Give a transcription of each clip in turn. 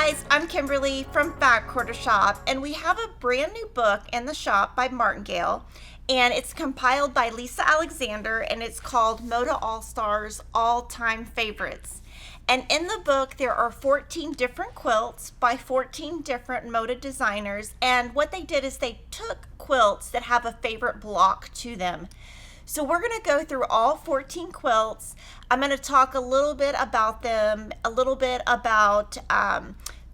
guys, I'm Kimberly from Fat Quarter Shop, and we have a brand new book in the shop by Martingale, and it's compiled by Lissa Alexander, and it's called Moda All Stars, All-Time Favorites. And in the book, there are 14 different quilts by 14 different Moda designers, and what they did is they took quilts that have a favorite block to them. So we're going to go through all 14 quilts. I'm going to talk a little bit about them, a little bit about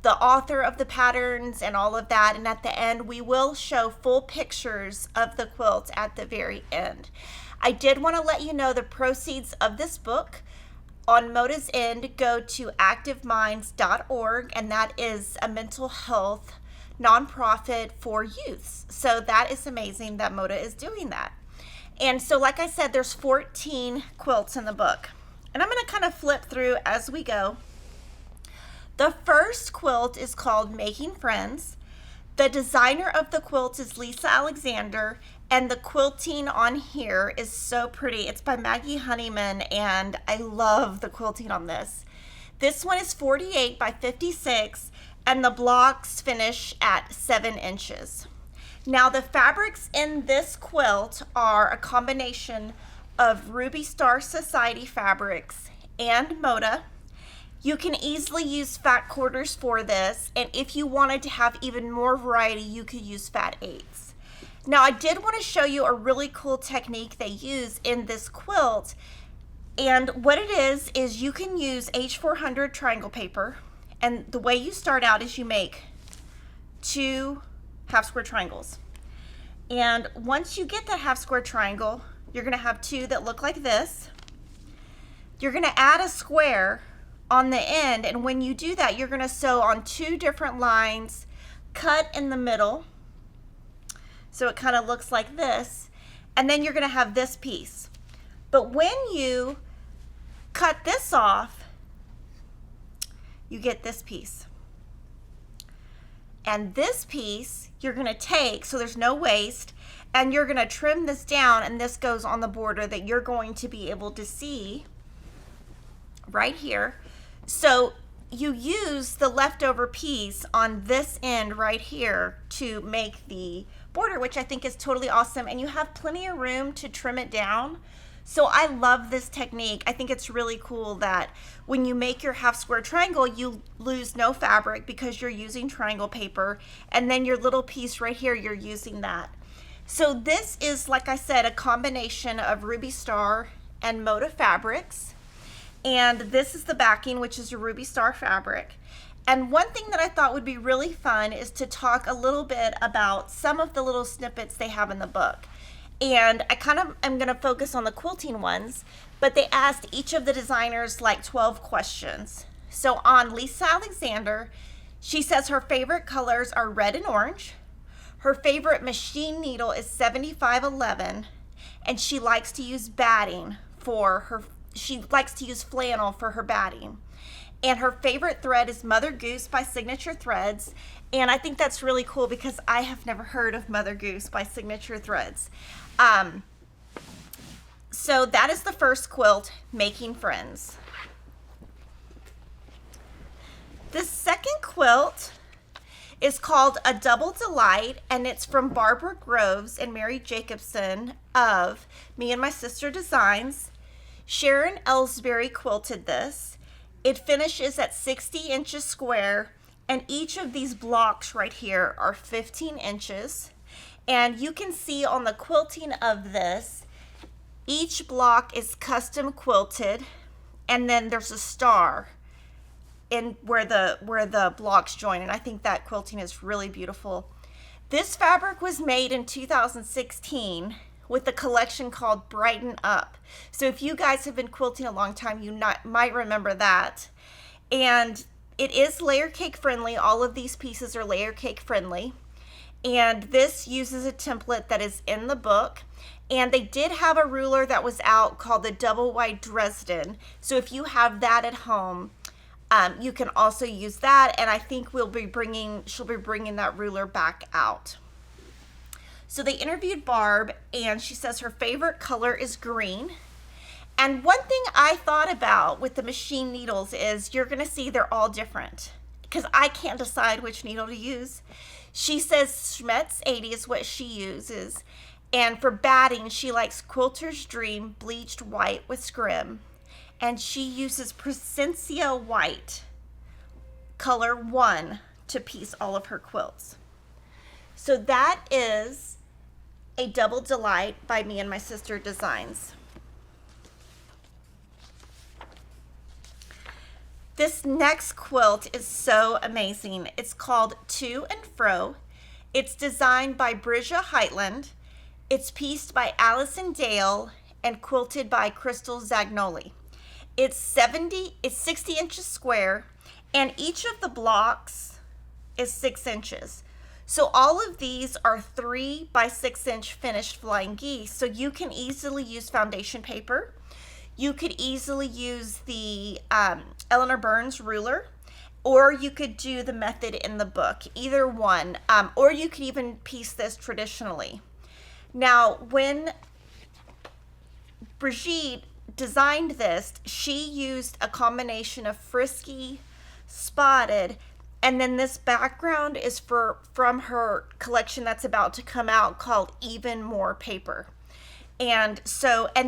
the author of the patterns and all of that. And at the end, we will show full pictures of the quilts at the very end. I did want to let you know the proceeds of this book on Moda's End go to activeminds.org, and that is a mental health nonprofit for youths. So that is amazing that Moda is doing that. And so, like I said, there's 14 quilts in the book. And I'm going to kind of flip through as we go. The first quilt is called Making Friends. The designer of the quilt is Lissa Alexander. And the quilting on here is so pretty. It's by Maggie Honeyman, and I love the quilting on this. This one is 48 by 56, and the blocks finish at 7 inches. Now the fabrics in this quilt are a combination of Ruby Star Society fabrics and Moda. You can easily use fat quarters for this, and if you wanted to have even more variety, you could use fat eighths. Now I did want to show you a really cool technique they use in this quilt, and what it is you can use H400 triangle paper, and the way you start out is you make 2 half square triangles. And once you get that half square triangle, you're going to have 2 that look like this. You're going to add a square on the end, and when you do that, you're going to sew on 2 different lines, cut in the middle, so it kind of looks like this, and then you're going to have this piece. But when you cut this off, you get this piece. And this piece you're going to take, so there's no waste, and you're going to trim this down, and this goes on the border that you're going to be able to see right here. So you use the leftover piece on this end right here to make the border, which I think is totally awesome, and you have plenty of room to trim it down. So I love this technique. I think it's really cool that when you make your half square triangle, you lose no fabric because you're using triangle paper, and then your little piece right here, you're using that. So this is, like I said, a combination of Ruby Star and Moda fabrics, and this is the backing, which is a Ruby Star fabric. And one thing that I thought would be really fun is to talk a little bit about some of the little snippets they have in the book. And I kind of am going to focus on the quilting ones, but they asked each of the designers like 12 questions. So on Lissa Alexander, she says her favorite colors are red and orange. Her favorite machine needle is 7511, and she likes to use batting for her, she likes to use flannel for her batting. And her favorite thread is Mother Goose by Signature Threads. And I think that's really cool because I have never heard of Mother Goose by Signature Threads. So that is the first quilt, Making Friends. The second quilt is called A Double Delight, and it's from Barbara Groves and Mary Jacobson of Me and My Sister Designs. Sharon Ellsbury quilted this. It finishes at 60 inches square, and each of these blocks right here are 15 inches. And you can see on the quilting of this, each block is custom quilted, and then there's a star in where the blocks join, and I think that quilting is really beautiful. This fabric was made in 2016 with a collection called Brighten Up. So if you guys have been quilting a long time, you might remember that. And it is layer cake friendly. All of these pieces are layer cake friendly. And this uses a template that is in the book. And they did have a ruler that was out called the Double Wide Dresden. So if you have that at home, you can also use that. And I think she'll be bringing that ruler back out. So they interviewed Barb, and she says her favorite color is green. And one thing I thought about with the machine needles is you're going to see they're all different. because I can't decide which needle to use. She says Schmetz 80 is what she uses. And for batting, she likes Quilter's Dream bleached white with scrim. And she uses Presencia white, color 1, to piece all of her quilts. So that is a Double Delight by me and my sister Designs. This next quilt is so amazing. It's called To and Fro. It's designed by Bridget Heitland. It's pieced by Allison Dale and quilted by Crystal Zagnoli. It's 60 inches square, and each of the blocks is 6 inches. So all of these are 3 by 6 inch finished flying geese. So you can easily use foundation paper. You could easily use the Eleanor Burns ruler, or you could do the method in the book, either one, or you could even piece this traditionally. Now, when Brigitte designed this, she used a combination of frisky, spotted, and then this background is from her collection that's about to come out called Even More Paper. And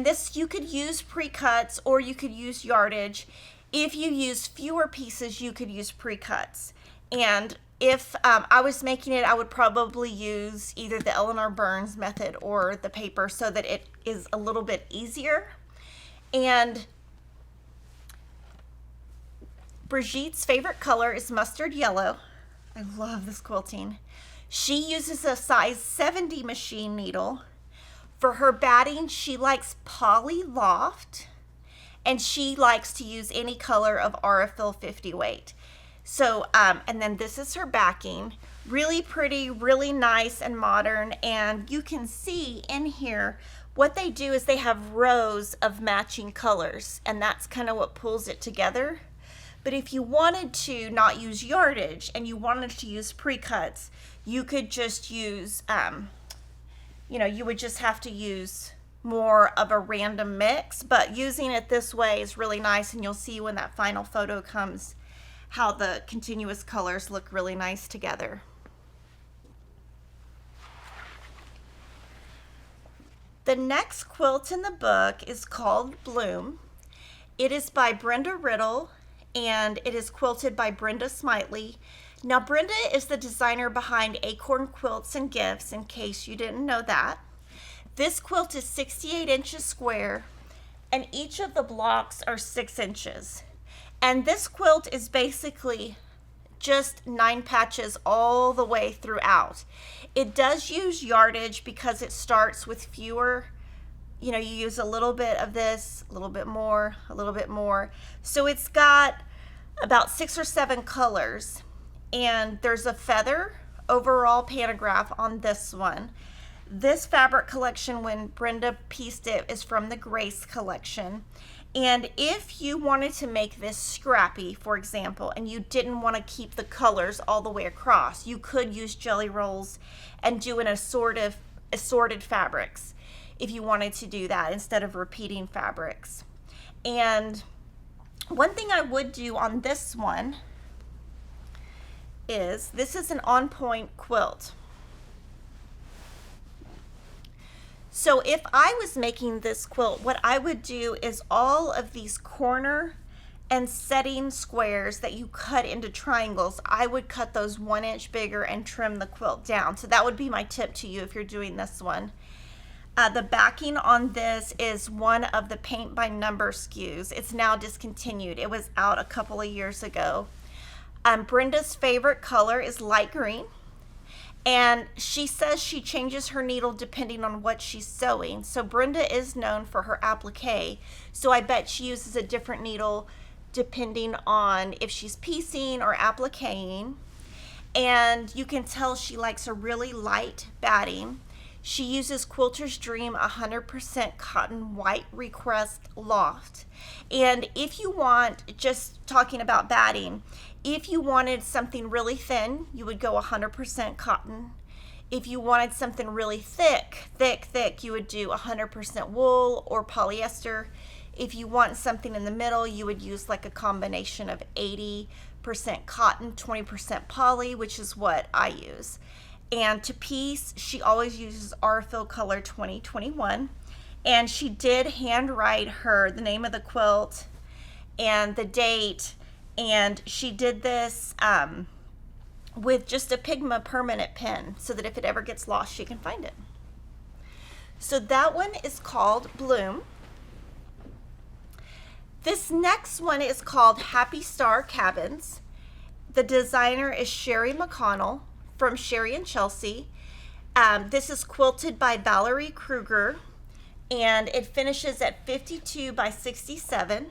this you could use pre-cuts or you could use yardage. If you use fewer pieces, you could use pre-cuts. And if I was making it, I would probably use either the Eleanor Burns method or the paper so that it is a little bit easier. And Brigitte's favorite color is mustard yellow. I love this quilting. She uses a size 70 machine needle. For her batting, she likes Poly Loft, and she likes to use any color of Aurifil 50 weight. So, and then this is her backing. Really pretty, really nice and modern. And you can see in here, what they do is they have rows of matching colors, and that's kind of what pulls it together. But if you wanted to not use yardage and you wanted to use pre-cuts, you could just use, you would just have to use more of a random mix, but using it this way is really nice, and you'll see when that final photo comes how the continuous colors look really nice together. The next quilt in the book is called Bloom. It is by Brenda Riddle, and it is quilted by Brenda Smitely. Now, Brenda is the designer behind Acorn Quilts and Gifts, in case you didn't know that. This quilt is 68 inches square, and each of the blocks are 6 inches. And this quilt is basically just 9 patches all the way throughout. It does use yardage because it starts with fewer. You use a little bit of this, a little bit more, a little bit more. So it's got about 6 or 7 colors. And there's a feather overall pantograph on this one. This fabric collection, when Brenda pieced it, is from the Grace collection. And if you wanted to make this scrappy, for example, and you didn't want to keep the colors all the way across, you could use jelly rolls and do an assorted fabrics if you wanted to do that instead of repeating fabrics. And one thing I would do on this one is, this is an On Point quilt. So if I was making this quilt, what I would do is all of these corner and setting squares that you cut into triangles, I would cut those 1 inch bigger and trim the quilt down. So that would be my tip to you if you're doing this one. The backing on this is one of the paint by number SKUs. It's now discontinued. It was out a couple of years ago. Brenda's favorite color is light green. And she says she changes her needle depending on what she's sewing. So Brenda is known for her applique. So I bet she uses a different needle depending on if she's piecing or appliquing. And you can tell she likes a really light batting. She uses Quilter's Dream 100% cotton white request loft. And if you want, just talking about batting, if you wanted something really thin, you would go 100% cotton. If you wanted something really thick, you would do 100% wool or polyester. If you want something in the middle, you would use like a combination of 80% cotton, 20% poly, which is what I use. And to piece, she always uses Aurifil Color 2021. And she did handwrite the name of the quilt and the date. And she did this with just a Pigma permanent pen so that if it ever gets lost, she can find it. So that one is called Bloom. This next one is called Happy Star Cabins. The designer is Sherry McConnell from Sherry and Chelsea. This is quilted by Valerie Kruger, and it finishes at 52 by 67.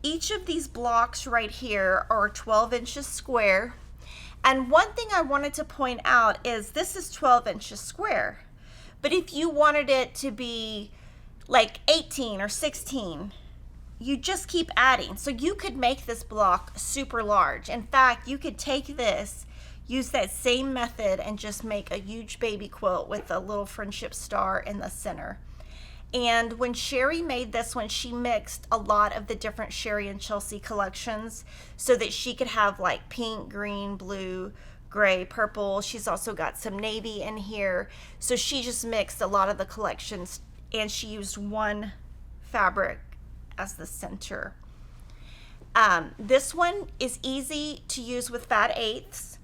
Each of these blocks right here are 12 inches square. And one thing I wanted to point out is this is 12 inches square. But if you wanted it to be like 18 or 16, you just keep adding. So you could make this block super large. In fact, you could take this, use that same method, and just make a huge baby quilt with a little friendship star in the center. And when Sherry made this one, she mixed a lot of the different Sherry and Chelsea collections so that she could have like pink, green, blue, gray, purple. She's also got some navy in here. So she just mixed a lot of the collections, and she used one fabric as the center. This one is easy to use with fat eighths.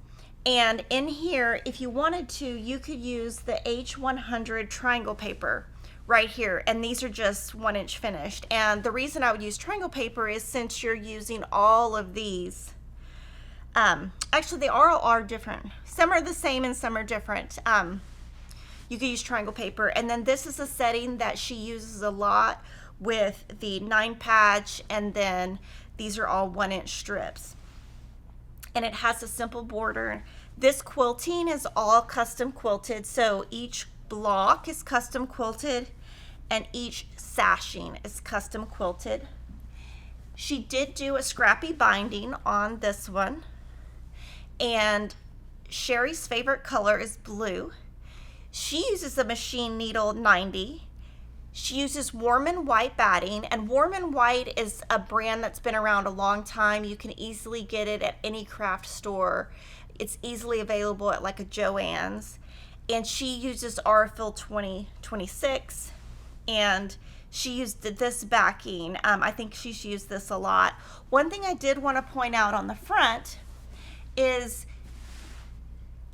And in here, if you wanted to, you could use the H100 triangle paper right here. And these are just 1 inch finished. And the reason I would use triangle paper is since you're using all of these. Actually, they all are different. Some are the same and some are different. You could use triangle paper. And then this is a setting that she uses a lot with the 9 patch, and then these are all 1 inch strips. And it has a simple border. This quilting is all custom quilted, so each block is custom quilted and each sashing is custom quilted. She did do a scrappy binding on this one, and Sherry's favorite color is blue. She uses a machine needle 90. She uses Warm and White batting, and Warm and White is a brand that's been around a long time. You can easily get it at any craft store. It's easily available at like a Joann's. And she uses Aurifil 2026, and she used this backing. I think she's used this a lot. One thing I did want to point out on the front is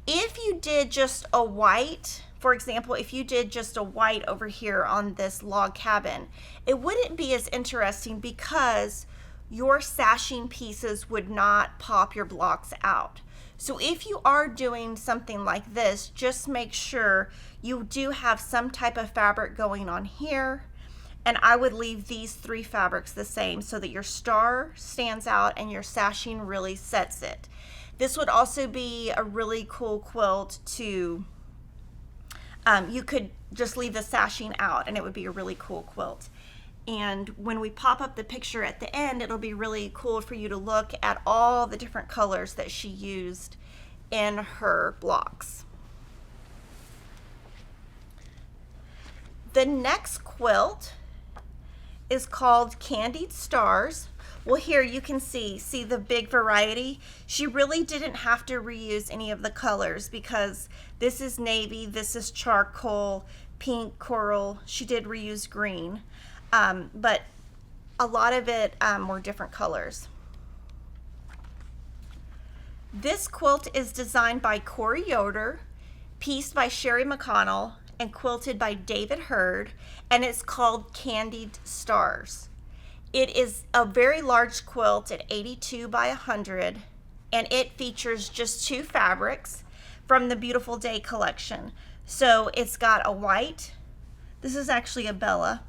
if you did just a white, for example, if you did just a white over here on this log cabin, it wouldn't be as interesting because your sashing pieces would not pop your blocks out. So if you are doing something like this, just make sure you do have some type of fabric going on here. And I would leave these 3 fabrics the same so that your star stands out and your sashing really sets it. This would also be a really cool quilt to, you could just leave the sashing out and it would be a really cool quilt. And when we pop up the picture at the end, it'll be really cool for you to look at all the different colors that she used in her blocks. The next quilt is called Candied Stars. Well, here you can see the big variety. She really didn't have to reuse any of the colors because this is navy, this is charcoal, pink, coral. She did reuse green, but a lot of it were different colors. This quilt is designed by Corey Yoder, pieced by Sherry McConnell, and quilted by David Hurd, and it's called Candied Stars. It is a very large quilt at 82 by 100, and it features just 2 fabrics from the Beautiful Day collection. So it's got a white, this is actually a Bella,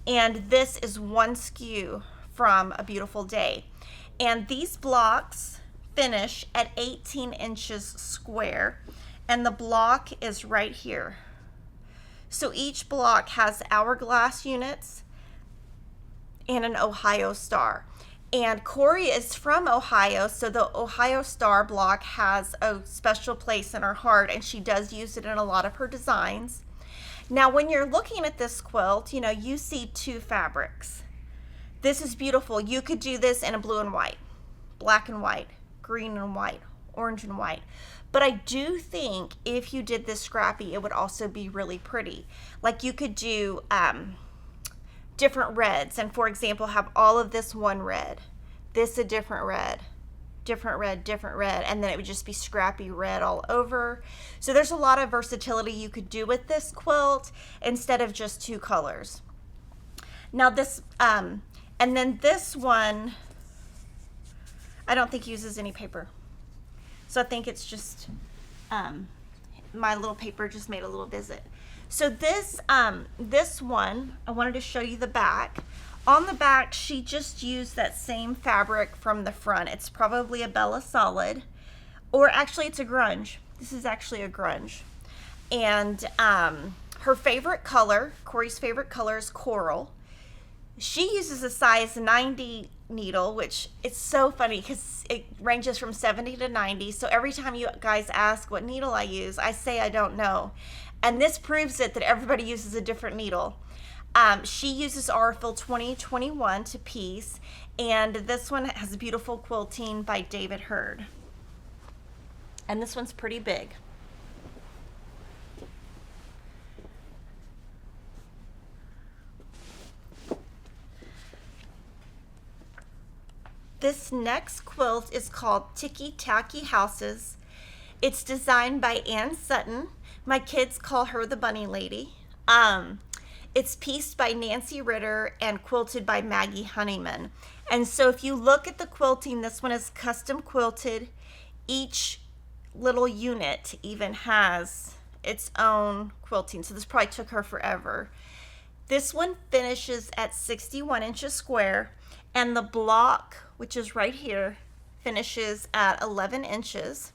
and this is one SKU from A Beautiful Day. And these blocks finish at 18 inches square, and the block is right here. So each block has hourglass units and an Ohio star. And Corey is from Ohio, so the Ohio star block has a special place in her heart, and she does use it in a lot of her designs. Now, when you're looking at this quilt, you know, you see 2 fabrics. This is beautiful. You could do this in a blue and white, black and white. green and white, orange and white. But I do think if you did this scrappy, it would also be really pretty. Like you could do different reds, and for example, have all of this one red, this a different red, different red, different red, and then it would just be scrappy red all over. So there's a lot of versatility you could do with this quilt instead of just two colors. Now this, and then this one, I don't think uses any paper. So I think it's just, my little paper just made a little visit. So this, this one, I wanted to show you the back. On the back, she just used that same fabric from the front. It's probably a Bella Solid, or actually it's a grunge. This is actually a grunge. And her favorite color, Corey's favorite color, is coral. She uses a size 90 needle, which it's so funny because it ranges from 70 to 90. So every time you guys ask what needle I use, I say I don't know. And this proves it that everybody uses a different needle. She uses Aurifil 2021 to piece, and this one has beautiful quilting by David Hurd. And this one's pretty big. This next quilt is called Tiki Tacky Houses. It's designed by Ann Sutton. My kids call her the bunny lady. It's pieced by Nancy Ritter and quilted by Maggie Honeyman. And so if you look at the quilting, this one is custom quilted. Each little unit even has its own quilting. So this probably took her forever. This one finishes at 61 inches square, and the block, which is right here, finishes at 11 inches.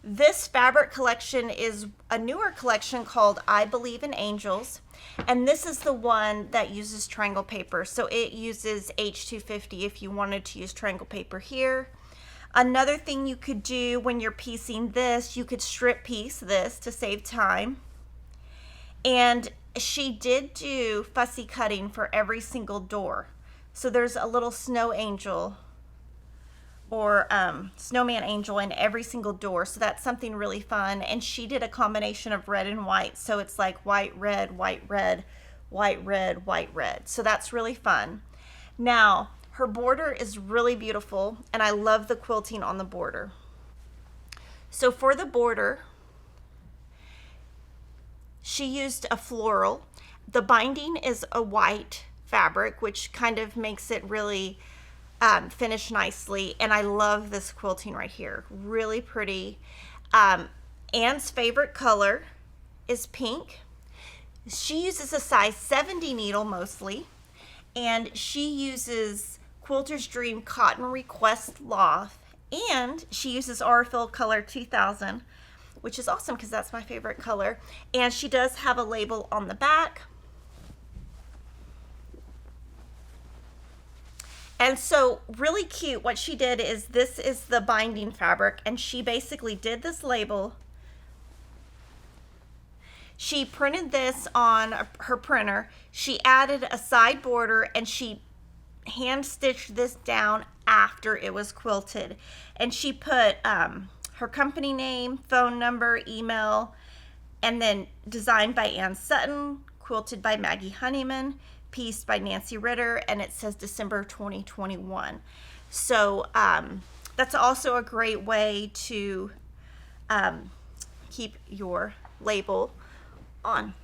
This fabric collection is a newer collection called I Believe in Angels, and this is the one that uses triangle paper. So it uses H250 if you wanted to use triangle paper here. Another thing you could do when you're piecing this, you could strip piece this to save time. And she did do fussy cutting for every single door. So there's a little snow angel or snowman angel in every single door. So that's something really fun. And she did a combination of red and white. So it's like white, red, white, red, white, red, white, red. So that's really fun. Now, her border is really beautiful, and I love the quilting on the border. So for the border, she used a floral. The binding is a white fabric, which kind of makes it really finish nicely. And I love this quilting right here. Really pretty. Anne's favorite color is pink. She uses a size 70 needle mostly, and she uses Quilter's Dream Cotton Request Cloth, and she uses Aurifil Color 2000, which is awesome because that's my favorite color. And she does have a label on the back. And so really cute, what she did is, this is the binding fabric, and she basically did this label. She printed this on her printer. She added a side border, and she hand stitched this down after it was quilted. And she put her company name, phone number, email, and then designed by Ann Sutton, quilted by Maggie Honeyman, pieced by Nancy Ritter, and it says December 2021. So that's also a great way to keep your label on.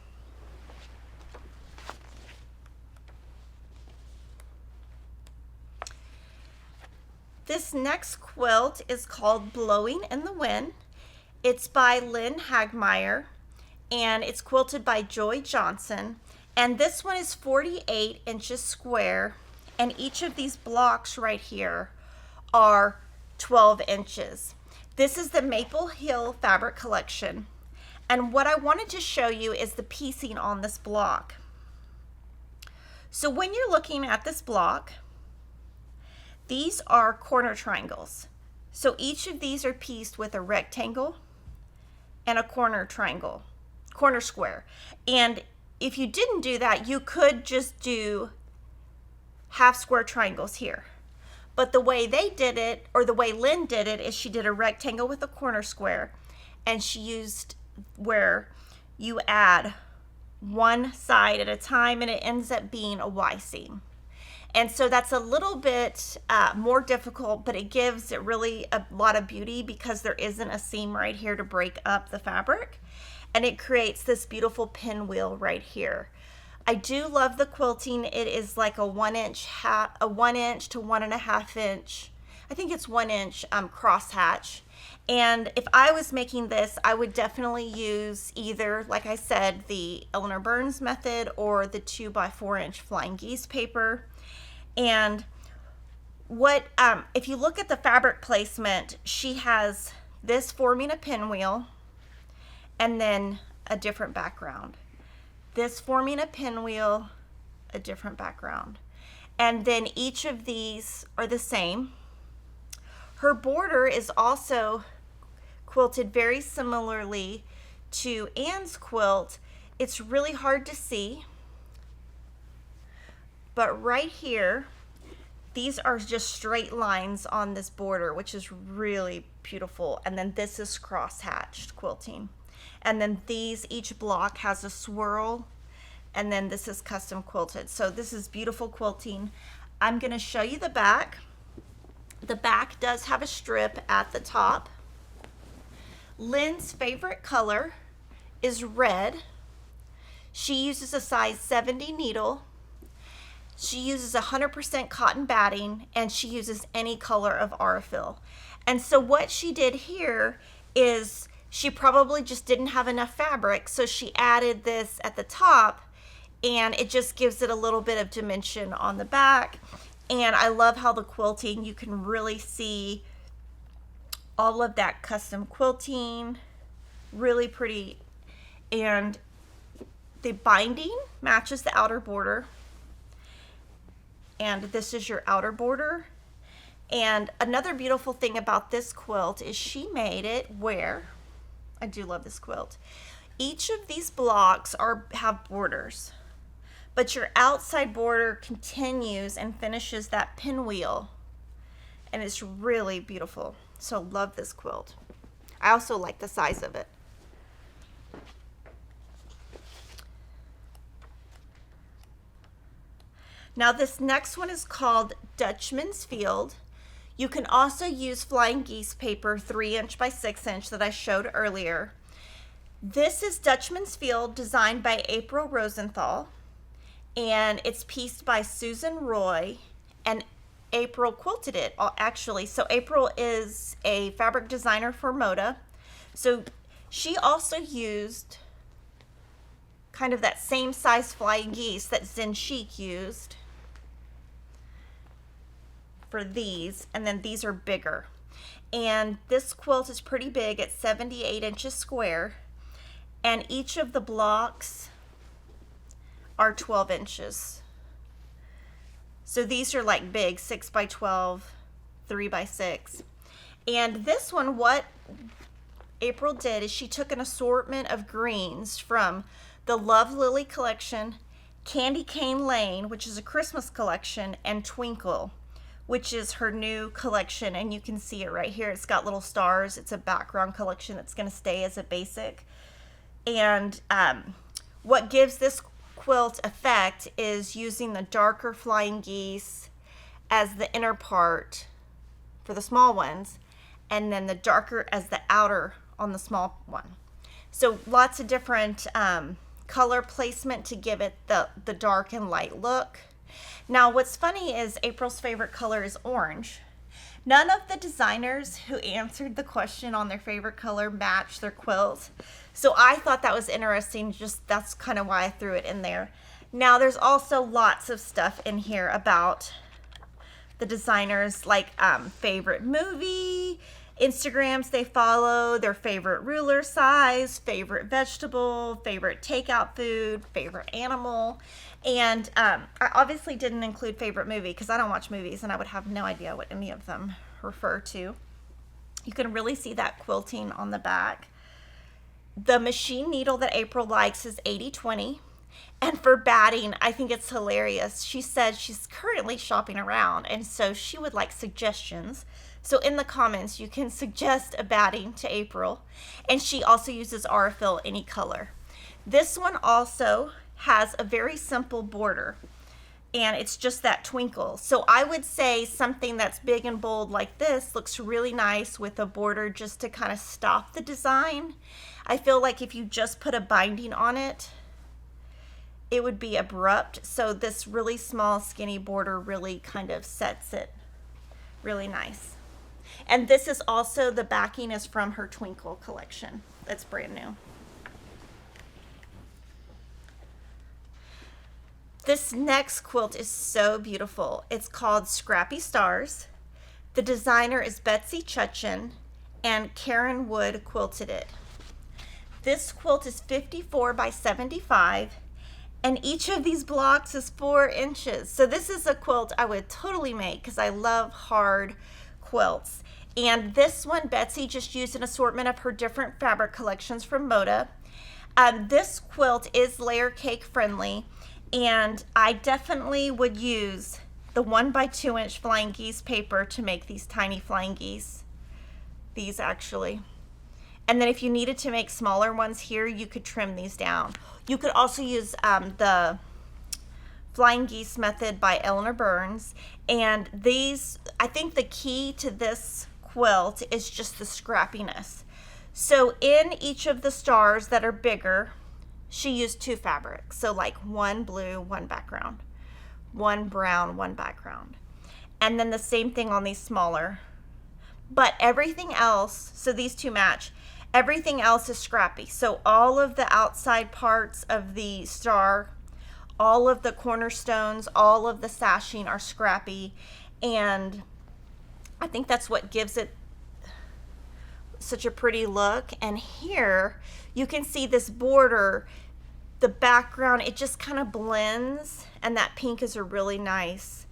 This next quilt is called Blowing in the Wind. It's by Lynn Hagmeyer, and it's quilted by Joy Johnson. And this one is 48 inches square, and each of these blocks right here are 12 inches. This is the Maple Hill Fabric Collection. And what I wanted to show you is the piecing on this block. So when you're looking at this block, these are corner triangles. So each of these are pieced with a rectangle and a corner triangle, corner square. And if you didn't do that, you could just do half square triangles here. But the way they did it, or the way Lynn did it, is she did a rectangle with a corner square, and she used where you add one side at a time, and it ends up being a Y seam. And so that's a little bit more difficult, but it gives it really a lot of beauty because there isn't a seam right here to break up the fabric. And it creates this beautiful pinwheel right here. I do love the quilting. It is like a 1 inch to 1.5 inch. I think it's 1 inch crosshatch. And if I was making this, I would definitely use either, like I said, the Eleanor Burns method or the 2x4 inch flying geese paper. And what, if you look at the fabric placement, she has this forming a pinwheel and then a different background. This forming a pinwheel, a different background. And then each of these are the same. Her border is also quilted very similarly to Anne's quilt. It's really hard to see. But right here, these are just straight lines on this border, which is really beautiful. And then this is cross-hatched quilting. And then these, each block has a swirl, and then this is custom quilted. So this is beautiful quilting. I'm gonna show you the back. The back does have a strip at the top. Lynn's favorite color is red. She uses a size 70 needle. She uses 100% cotton batting, and she uses any color of Aurifil. And so what she did here is she probably just didn't have enough fabric, so she added this at the top, and it just gives it a little bit of dimension on the back. And I love how the quilting, you can really see all of that custom quilting, really pretty. And the binding matches the outer border. And this is your outer border. And another beautiful thing about this quilt is she made it where, I do love this quilt, each of these blocks have borders, but your outside border continues and finishes that pinwheel, and it's really beautiful. So love this quilt. I also like the size of it. Now this next one is called Dutchmans Field. You can also use flying geese paper 3 inch by 6 inch that I showed earlier. This is Dutchmans Field, designed by April Rosenthal, and it's pieced by Susan Roy, and April quilted it actually. So April is a fabric designer for Moda. So she also used kind of that same size flying geese that Zen Chic used for these, and then these are bigger. And this quilt is pretty big. It's 78 inches square, and each of the blocks are 12 inches. So these are like big, 6 by 12, 3 by 6. And this one, what April did is she took an assortment of greens from the Love Lily collection, Candy Cane Lane, which is a Christmas collection, and Twinkle, which is her new collection. And you can see it right here. It's got little stars. It's a background collection that's going to stay as a basic. And what gives this quilt effect is using the darker flying geese as the inner part for the small ones, and then the darker as the outer on the small one. So lots of different color placement to give it the dark and light look. Now what's funny is April's favorite color is orange. None of the designers who answered the question on their favorite color matched their quilt. So I thought that was interesting. Just that's kind of why I threw it in there. Now there's also lots of stuff in here about the designers, like favorite movie, Instagrams they follow, their favorite ruler size, favorite vegetable, favorite takeout food, favorite animal. And I obviously didn't include favorite movie because I don't watch movies and I would have no idea what any of them refer to. You can really see that quilting on the back. The machine needle that April likes is 80/20. And for batting, I think it's hilarious. She said she's currently shopping around, and so she would like suggestions. So in the comments, you can suggest a batting to April. And she also uses Aurifil any color. This one also has a very simple border, and it's just that twinkle. So I would say something that's big and bold like this looks really nice with a border just to kind of stop the design. I feel like if you just put a binding on it, it would be abrupt. So this really small skinny border really kind of sets it really nice. And this is also, the backing is from her Twinkle collection. That's brand new. This next quilt is so beautiful. It's called Scrappy Stars. The designer is Betsy Chutchin, and Karen Wood quilted it. This quilt is 54 by 75, and each of these blocks is 4 inches. So this is a quilt I would totally make because I love hard quilts. And this one, Betsy just used an assortment of her different fabric collections from Moda. This quilt is layer cake friendly, and I definitely would use the 1 by 2 inch flying geese paper to make these tiny flying geese. These actually. And then if you needed to make smaller ones here, you could trim these down. You could also use the Flying Geese method by Eleanor Burns. And these, I think the key to this quilt is just the scrappiness. So in each of the stars that are bigger, she used 2 fabrics. So like 1 blue, 1 background, 1 brown, 1 background. And then the same thing on these smaller. But everything else, so these 2 match, everything else is scrappy. So all of the outside parts of the star, all of the cornerstones, all of the sashing are scrappy. And I think that's what gives it such a pretty look. And here you can see this border, the background, it just kind of blends, and that pink is a really nice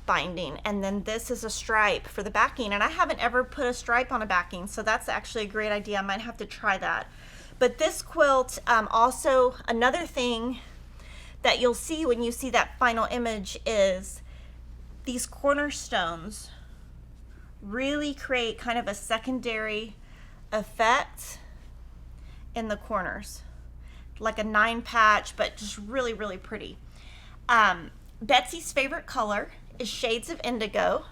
binding. And then this is a stripe for the backing, and I haven't ever put a stripe on a backing, so that's actually a great idea. I might have to try that. But this quilt, also another thing that you'll see when you see that final image is these cornerstones really create kind of a secondary effect in the corners, like a 9 patch, but just really, really pretty. Betsy's favorite color is shades of indigo,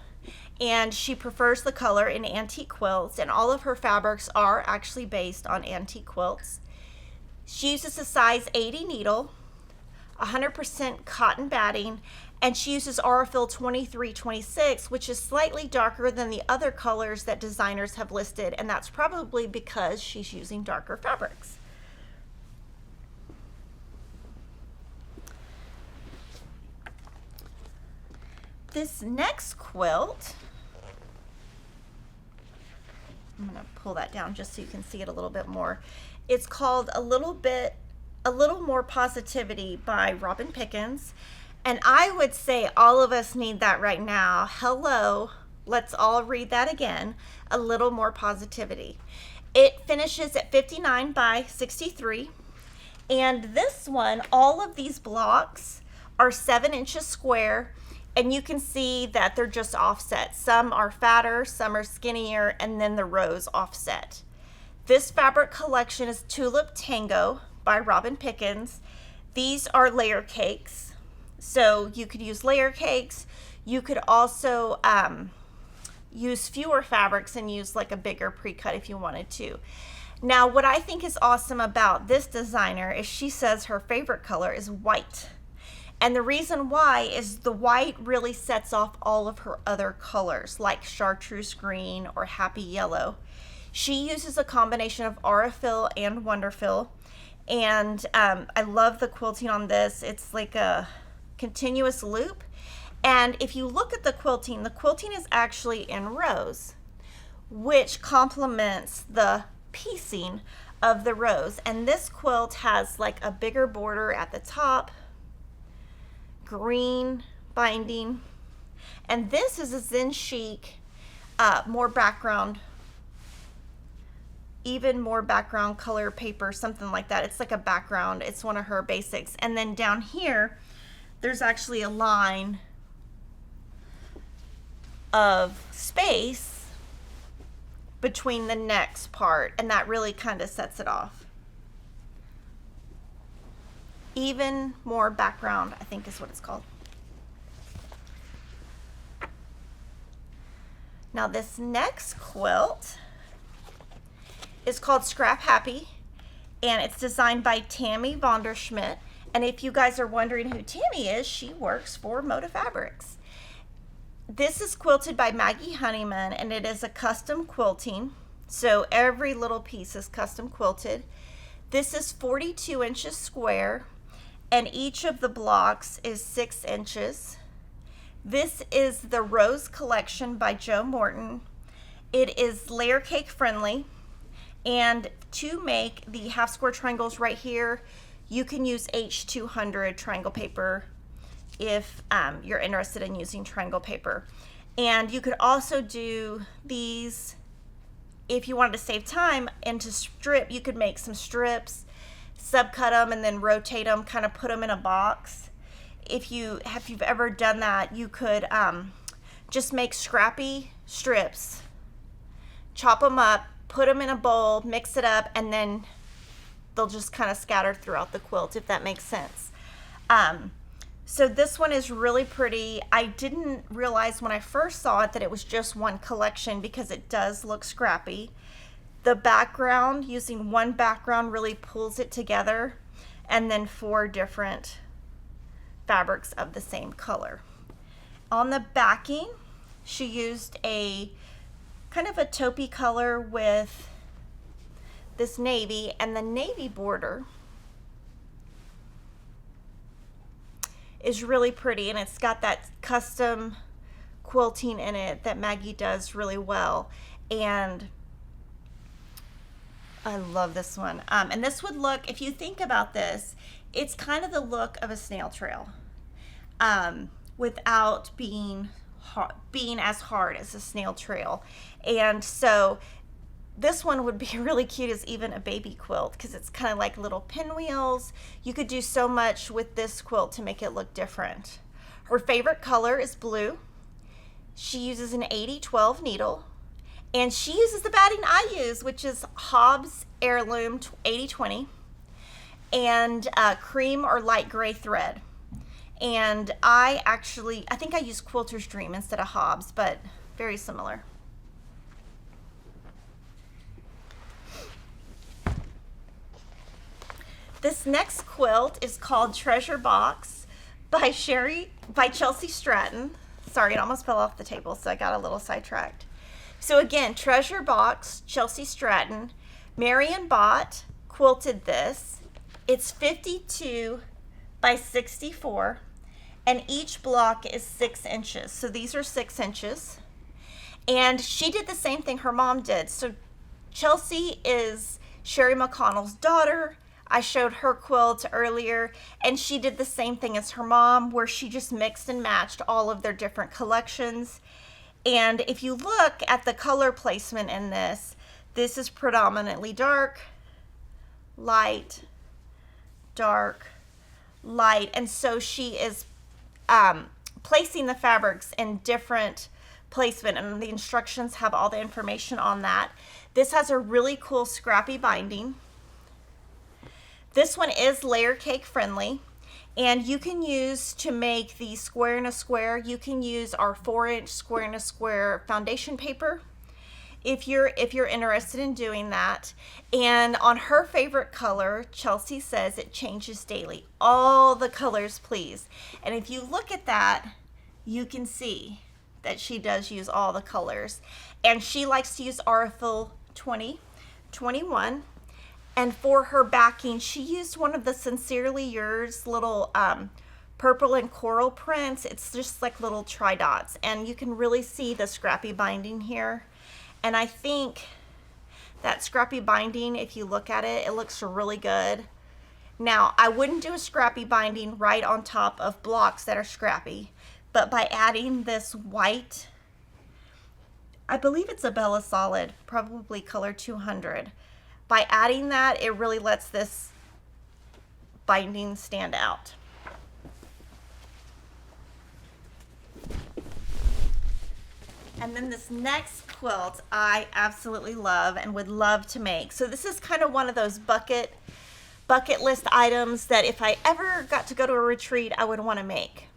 and she prefers the color in antique quilts, and all of her fabrics are actually based on antique quilts. She uses a size 80 needle, 100% cotton batting, and she uses Aurifil 2326, which is slightly darker than the other colors that designers have listed, and that's probably because she's using darker fabrics. This next quilt, I'm going to pull that down just so you can see it a little bit more. It's called A Little More Positivity by Robin Pickens. And I would say all of us need that right now. Hello, let's all read that again. A Little More Positivity. It finishes at 59 by 63. And this one, all of these blocks are 7 inches square. And you can see that they're just offset. Some are fatter, some are skinnier, and then the rows offset. This fabric collection is Tulip Tango by Robin Pickens. These are layer cakes. So you could use layer cakes. You could also use fewer fabrics and use like a bigger pre-cut if you wanted to. Now, what I think is awesome about this designer is she says her favorite color is white. And the reason why is the white really sets off all of her other colors, like chartreuse green or happy yellow. She uses a combination of Aurifil and Wonderfil. And I love the quilting on this. It's like a continuous loop. And if you look at the quilting is actually in rows, which complements the piecing of the rows. And this quilt has like a bigger border at the top, green binding, and this is a Zen Chic, more background, even more background color paper, something like that. It's like a background. It's one of her basics. And then down here, there's actually a line of space between the next part, and that really kind of sets it off. Even more background, I think is what it's called. Now this next quilt is called Scrap Happy, and it's designed by Tammy Vonderschmidt. And if you guys are wondering who Tammy is, she works for Moda Fabrics. This is quilted by Maggie Honeyman, and it is a custom quilting. So every little piece is custom quilted. This is 42 inches square, and each of the blocks is 6 inches. This is the Rose Collection by Joe Morton. It is layer cake friendly. And to make the half square triangles right here, you can use H200 triangle paper if you're interested in using triangle paper. And you could also do these, if you wanted to save time, into strip. You could make some strips, subcut them, and then rotate them, kind of put them in a box. If you've ever done that, you could just make scrappy strips, chop them up, put them in a bowl, mix it up, and then they'll just kind of scatter throughout the quilt, if that makes sense. So this one is really pretty. I didn't realize when I first saw it that it was just one collection, because it does look scrappy. The background, using one background, really pulls it together, and then 4 different fabrics of the same color. On the backing, she used a kind of a taupey color with this navy, and the navy border is really pretty, and it's got that custom quilting in it that Maggie does really well. And I love this one. And this would look, if you think about this, it's kind of the look of a snail trail, without being as hard as a snail trail. And so this one would be really cute as even a baby quilt, because it's kind of like little pinwheels. You could do so much with this quilt to make it look different. Her favorite color is blue. She uses an 80-12 needle, and she uses the batting I use, which is Hobbs Heirloom 80-20, and cream or light gray thread. And I think I use Quilter's Dream instead of Hobbs, but very similar. This next quilt is called Treasure Box by Chelsea Stratton. Sorry, it almost fell off the table, so I got a little sidetracked. So again, Treasure Box, Chelsea Stratton. Marion Bott quilted this. It's 52 by 64, and each block is 6 inches. So these are 6 inches. And she did the same thing her mom did. So Chelsea is Sherry McConnell's daughter. I showed her quilt earlier, and she did the same thing as her mom, where she just mixed and matched all of their different collections. And if you look at the color placement in this is predominantly dark, light, dark, light. And so she is placing the fabrics in different placement, and the instructions have all the information on that. This has a really cool scrappy binding. This one is layer cake friendly, and you can use, to make the square in a square, you can use our 4-inch square in a square foundation paper if you're interested in doing that. And on her favorite color, Chelsea says it changes daily. All the colors, please. And if you look at that, you can see that she does use all the colors. And she likes to use Aurifil 2021. And for her backing, she used one of the Sincerely Yours little purple and coral prints. It's just like little tri-dots, and you can really see the scrappy binding here. And I think that scrappy binding, if you look at it, it looks really good. Now, I wouldn't do a scrappy binding right on top of blocks that are scrappy, but by adding this white, I believe it's a Bella Solid, probably color 200. By adding that, it really lets this binding stand out. And then this next quilt I absolutely love and would love to make. So this is kind of one of those bucket list items that if I ever got to go to a retreat, I would want to make.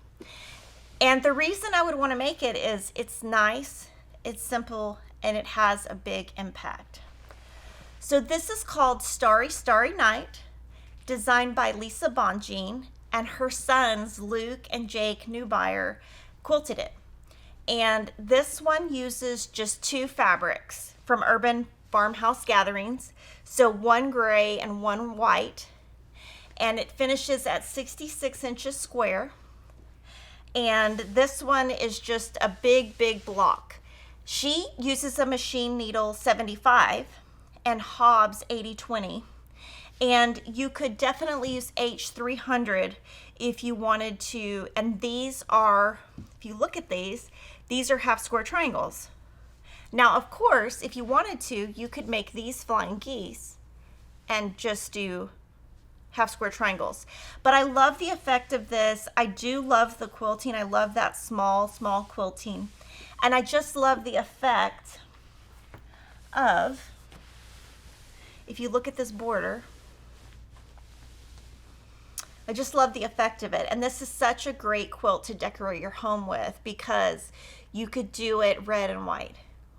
And the reason I would want to make it is it's nice, it's simple, and it has a big impact. So this is called Starry, Starry Night, designed by Lissa Alexander, and her sons Luke and Jake Newbuyer quilted it. And this one uses just 2 fabrics from Urban Farmhouse Gatherings, so 1 gray and 1 white, and it finishes at 66 inches square. And this one is just a big block. She uses a machine needle 75 and Hobbs 80/20, and you could definitely use H300 if you wanted to. And these are, if you look at these are half square triangles. Now, of course, if you wanted to, you could make these flying geese and just do half square triangles. But I love the effect of this. I do love the quilting. I love that small quilting. And I just love the effect of, if you look at this border, I just love the effect of it. And this is such a great quilt to decorate your home with, because you could do it red and white,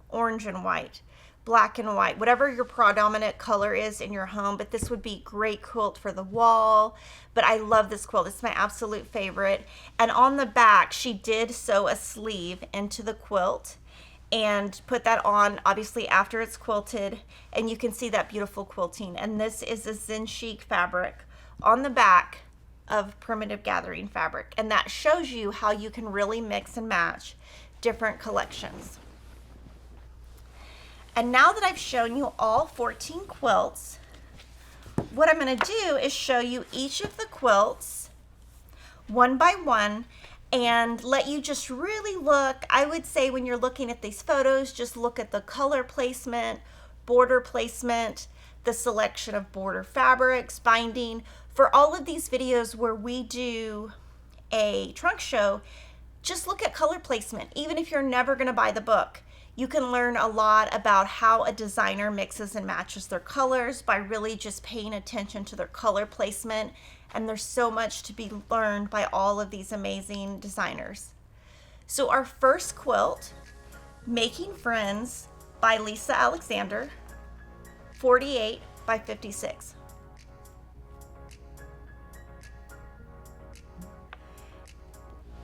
orange and white, black and white, whatever your predominant color is in your home. But this would be great quilt for the wall. But I love this quilt. It's my absolute favorite. And on the back, she did sew a sleeve into the quilt and put that on obviously after it's quilted, and you can see that beautiful quilting. And this is a Zen Chic fabric on the back of Primitive Gathering fabric, and that shows you how you can really mix and match different collections. And now that I've shown you all 14 quilts, what I'm going to do is show you each of the quilts one by one and let you just really look. I would say when you're looking at these photos, just look at the color placement, border placement, the selection of border fabrics, binding. For all of these videos where we do a trunk show, just look at color placement. Even if you're never going to buy the book, you can learn a lot about how a designer mixes and matches their colors by really just paying attention to their color placement. And there's so much to be learned by all of these amazing designers. So our first quilt, Making Friends by Lissa Alexander, 48 by 56.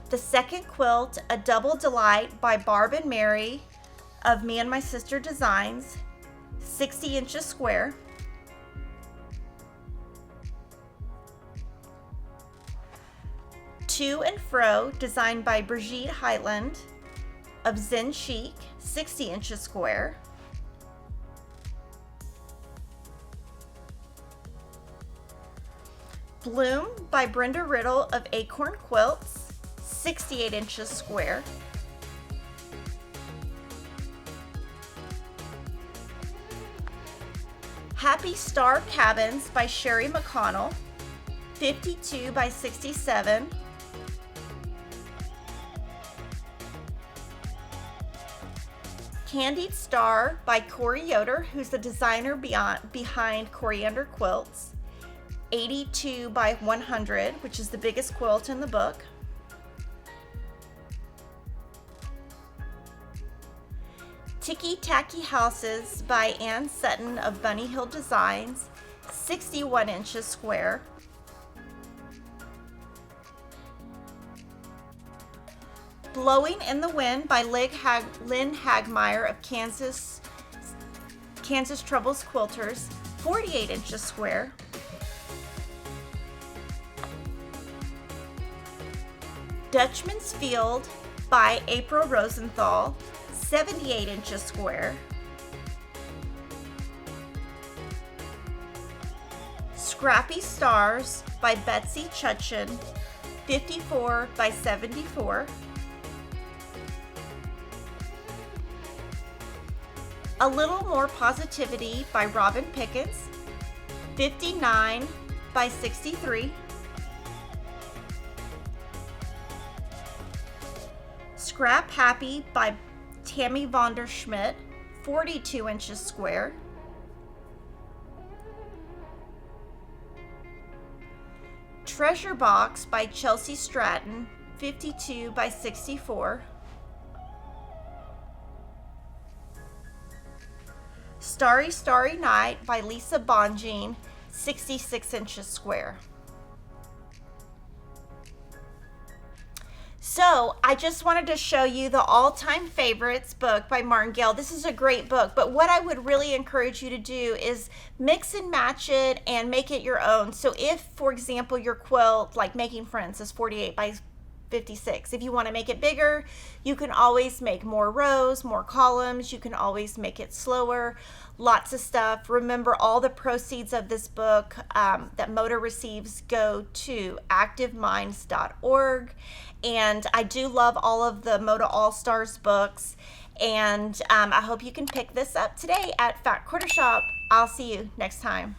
The second quilt, A Double Delight by Barb and Mary of Me and My Sister Designs, 60 inches square. To and Fro, designed by Brigitte Highland of Zen Chic, 60 inches square. Bloom by Brenda Riddle of Acorn Quilts, 68 inches square. Happy Star Cabins by Sherry McConnell, 52 by 67. Candied Star by Corey Yoder, who's the designer behind Coriander Quilts, 82 by 100, which is the biggest quilt in the book. Tiki Tacky Houses by Ann Sutton of Bunny Hill Designs, 61 inches square. Blowing in the Wind by Lynn Hagmeyer of Kansas Troubles Quilters, 48 inches square. Dutchmans Field by April Rosenthal, 78 inches square. Scrappy Stars by Betsy Chutchin, 54 by 74. A Little More Positivity by Robin Pickens, 59 by 63. Scrap Happy by Tammy Vonderschmidt, 42 inches square. Treasure Box by Chelsea Stratton, 52 by 64. Starry, Starry Night by Lissa Bonjean, 66 inches square. So I just wanted to show you the All-Time Favorites book by Martingale. This is a great book, but what I would really encourage you to do is mix and match it and make it your own. So if, for example, your quilt, like Making Friends, is 48 by 56. If you want to make it bigger, you can always make more rows, more columns. You can always make it slower. Lots of stuff. Remember, all the proceeds of this book that Moda receives go to activeminds.org. And I do love all of the Moda All Stars books. And I hope you can pick this up today at Fat Quarter Shop. I'll see you next time.